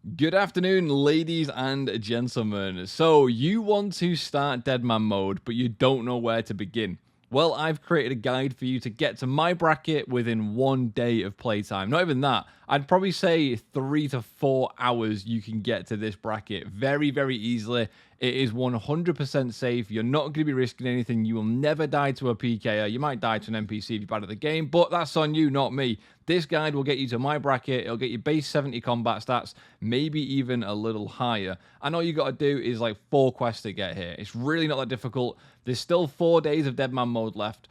Good afternoon, ladies and gentlemen. So, you want to start Deadman mode, but you don't know where to begin. Well, I've created a guide for you to get to my bracket within 1 day of playtime. Not even that. I'd probably say 3 to 4 hours you can get to this bracket very, very easily. It is 100% safe. You're not going to be risking anything. You will never die to a PK'er. You might die to an NPC if you're bad at the game, but that's on you, not me. This guide will get you to my bracket. It'll get you base 70 combat stats, maybe even a little higher. And all you got to do is like 4 quests to get here. It's really not that difficult. There's still 4 days of Deadman mode left.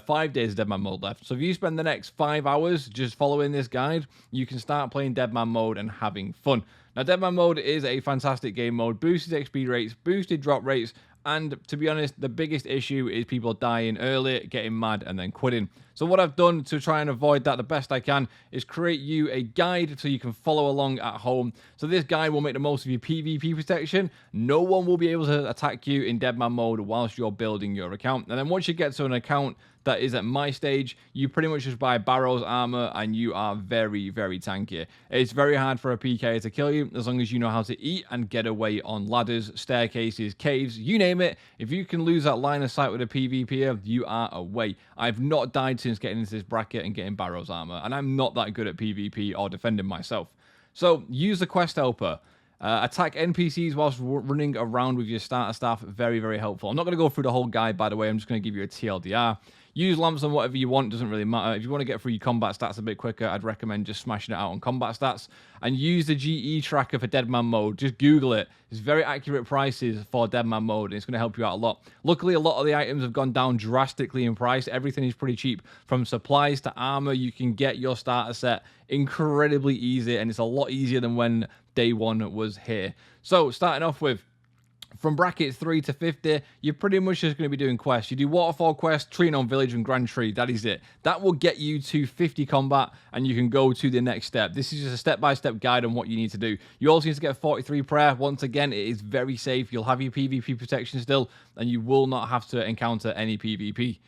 5 days of Deadman mode left. So if you spend the next 5 hours just following this guide, you can start playing Deadman mode and having fun. Now, Deadman mode is a fantastic game mode. Boosted XP rates, boosted drop rates, and to be honest, the biggest issue is people dying early, getting mad, and then quitting. So what I've done to try and avoid that the best I can is create you a guide so you can follow along at home. So this guide will make the most of your PvP protection. No one will be able to attack you in Deadman mode whilst you're building your account. And then once you get to an account that is at my stage, you pretty much just buy barrows armor and you are very, very tanky. It's very hard for a PK to kill you as long as you know how to eat and get away on ladders, staircases, caves, you name it. If you can lose that line of sight with a PvPer, you are away. I've not died since getting into this bracket and getting barrows armor, and I'm not that good at PvP or defending myself. So use the quest helper. Attack NPCs whilst running around with your starter staff. Very, very helpful. I'm not going to go through the whole guide, by the way. I'm just going to give you a TLDR. Use lamps on whatever you want. Doesn't really matter. If you want to get through your combat stats a bit quicker, I'd recommend just smashing it out on combat stats. And use the GE tracker for Deadman mode. Just Google it. It's very accurate prices for Deadman mode, and it's going to help you out a lot. Luckily, a lot of the items have gone down drastically in price. Everything is pretty cheap. From supplies to armor, you can get your starter set incredibly easy, and it's a lot easier than when day one was here. So, starting off with, from brackets 3 to 50, you're pretty much just going to be doing quests. You do Waterfall Quest, Tree Gnome Village, and Grand Tree. That is it. That will get you to 50 combat, and you can go to the next step. This is just a step-by-step guide on what you need to do. You also need to get 43 prayer. Once again, it is very safe. You'll have your PvP protection still, and you will not have to encounter any PvP.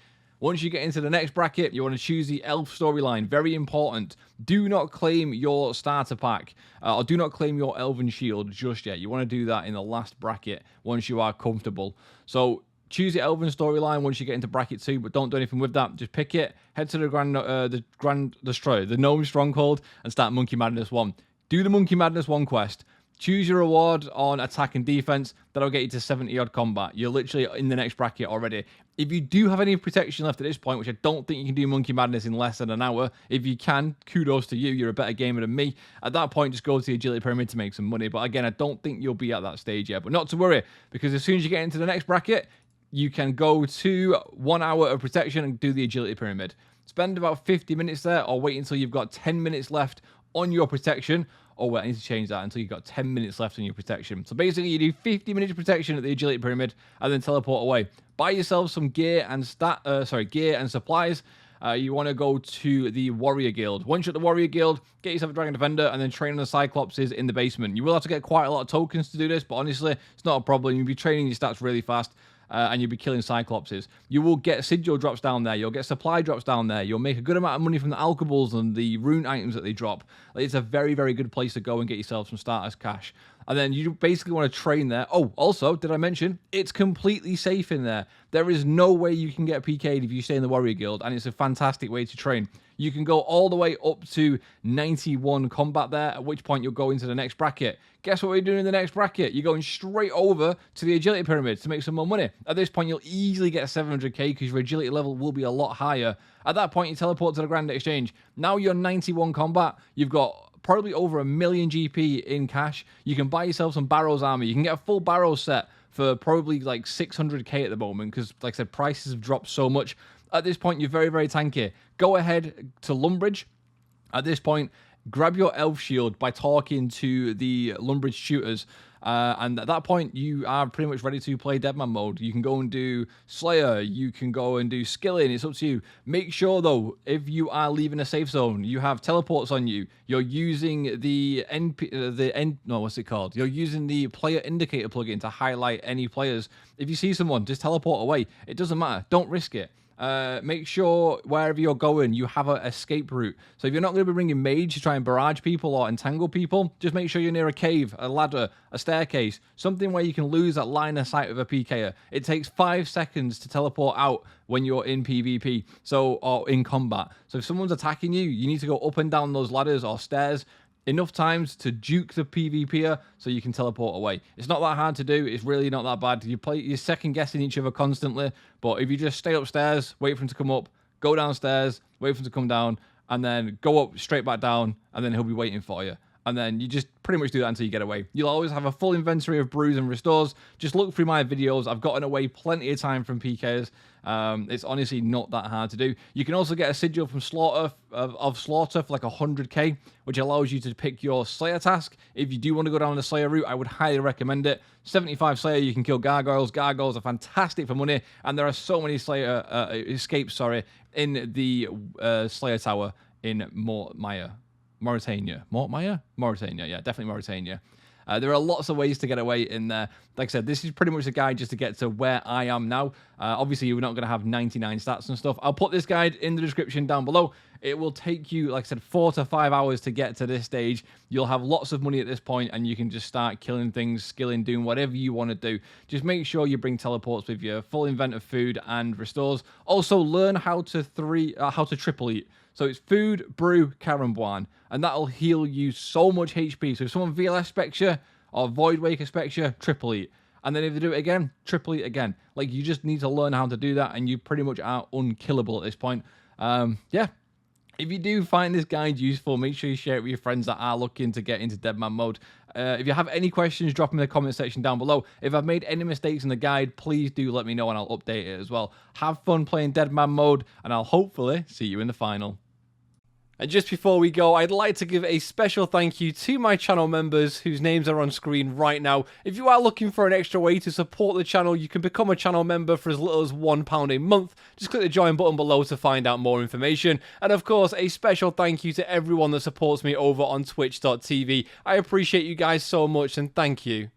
Once you get into the next bracket, you want to choose the elf storyline. Very important. Do not claim your starter pack, or do not claim your elven shield just yet. You want to do that in the last bracket once you are comfortable. So choose the elven storyline once you get into bracket 2, but don't do anything with that. Just pick it, head to the Grand Destroyer, the Gnome Stronghold, and start Monkey Madness 1. Do the Monkey Madness 1 quest. Choose your reward on attack and defense. That'll get you to 70 odd combat. You're literally in the next bracket already. If you do have any protection left at this point, which I don't think you can do Monkey Madness in less than an hour, if you can, kudos to you. You're a better gamer than me. At that point, just go to the Agility Pyramid to make some money. But again, I don't think you'll be at that stage yet. But not to worry, because as soon as you get into the next bracket, you can go to 1 hour of protection and do the Agility Pyramid. Spend about 50 minutes there, or wait until you've got 10 minutes left on your protection. Oh, wait, I need to change that until you've got 10 minutes left on your protection. So basically, you do 50 minutes of protection at the Agility Pyramid and then teleport away. Buy yourself some gear and gear and supplies. You want to go to the Warrior Guild. Once you're at the Warrior Guild, get yourself a Dragon Defender and then train on the Cyclopses in the basement. You will have to get quite a lot of tokens to do this, but honestly, it's not a problem. You'll be training your stats really fast. And you'll be killing Cyclopses. You will get Sigil drops down there. You'll get supply drops down there. You'll make a good amount of money from the alcohols and the rune items that they drop. It's a very, very good place to go and get yourself some starters cash. And then you basically want to train there. Oh, also, did I mention, it's completely safe in there. There is no way you can get PK'd if you stay in the Warrior Guild, and it's a fantastic way to train. You can go all the way up to 91 combat there, at which point you'll go into the next bracket. Guess what we're doing in the next bracket? You're going straight over to the Agility Pyramid to make some more money. At this point, you'll easily get 700k because your agility level will be a lot higher. At that point, you teleport to the Grand Exchange. Now you're 91 combat. You've got probably over 1 million GP in cash. You can buy yourself some barrows armor. You can get a full barrow set for probably like 600k at the moment because, like I said, prices have dropped so much. At this point, you're very, very tanky. Go ahead to Lumbridge. At this point, grab your elf shield by talking to the Lumbridge shooters. And at that point, you are pretty much ready to play Deadman mode. You can go and do Slayer. You can go and do Skilling. It's up to you. Make sure, though, if you are leaving a safe zone, you have teleports on you. You're using the what's it called? You're using the player indicator plugin to highlight any players. If you see someone, just teleport away. It doesn't matter. Don't risk it. make sure wherever you're going, you have an escape route. So if you're not going to be bringing mage to try and barrage people or entangle people, just make sure you're near a cave, a ladder, a staircase, something where you can lose that line of sight of a PK'er. It takes 5 seconds to teleport out when you're in PvP, or in combat. So if someone's attacking you, you need to go up and down those ladders or stairs enough times to juke the PvPer so you can teleport away. It's not that hard to do. It's really not that bad. You're second guessing each other constantly, but if you just stay upstairs, wait for him to come up, go downstairs, wait for him to come down, and then go up straight back down, and then he'll be waiting for you. And then you just pretty much do that until you get away. You'll always have a full inventory of brews and restores. Just look through my videos. I've gotten away plenty of time from PKs. It's honestly not that hard to do. You can also get a sigil from Slaughter for like 100k, which allows you to pick your Slayer task. If you do want to go down the Slayer route, I would highly recommend it. 75 Slayer, you can kill gargoyles. Gargoyles are fantastic for money, and there are so many Slayer escapes, in the Slayer Tower in Mauritania, yeah, definitely Mauritania. There are lots of ways to get away in there. Like I said, this is pretty much a guide just to get to where I am now. Obviously, you're not going to have 99 stats and stuff. I'll put this guide in the description down below. It will take you, like I said, 4 to 5 hours to get to this stage. You'll have lots of money at this point, and you can just start killing things, skilling, doing whatever you want to do. Just make sure you bring teleports with you, full invent of food and restores. Also, learn how to triple eat. So it's food, brew, Karambuan, and that'll heal you so much HP. So if someone VLS specs you or Void Waker specs you, triple eat. And then if they do it again, triple eat again. Like, you just need to learn how to do that, and you pretty much are unkillable at this point. Yeah. If you do find this guide useful, make sure you share it with your friends that are looking to get into Deadman mode. If you have any questions, drop them in the comment section down below. If I've made any mistakes in the guide, please do let me know and I'll update it as well. Have fun playing Deadman mode, and I'll hopefully see you in the final. And just before we go, I'd like to give a special thank you to my channel members whose names are on screen right now. If you are looking for an extra way to support the channel, you can become a channel member for as little as £1 a month. Just click the join button below to find out more information. And of course, a special thank you to everyone that supports me over on twitch.tv. I appreciate you guys so much, and thank you.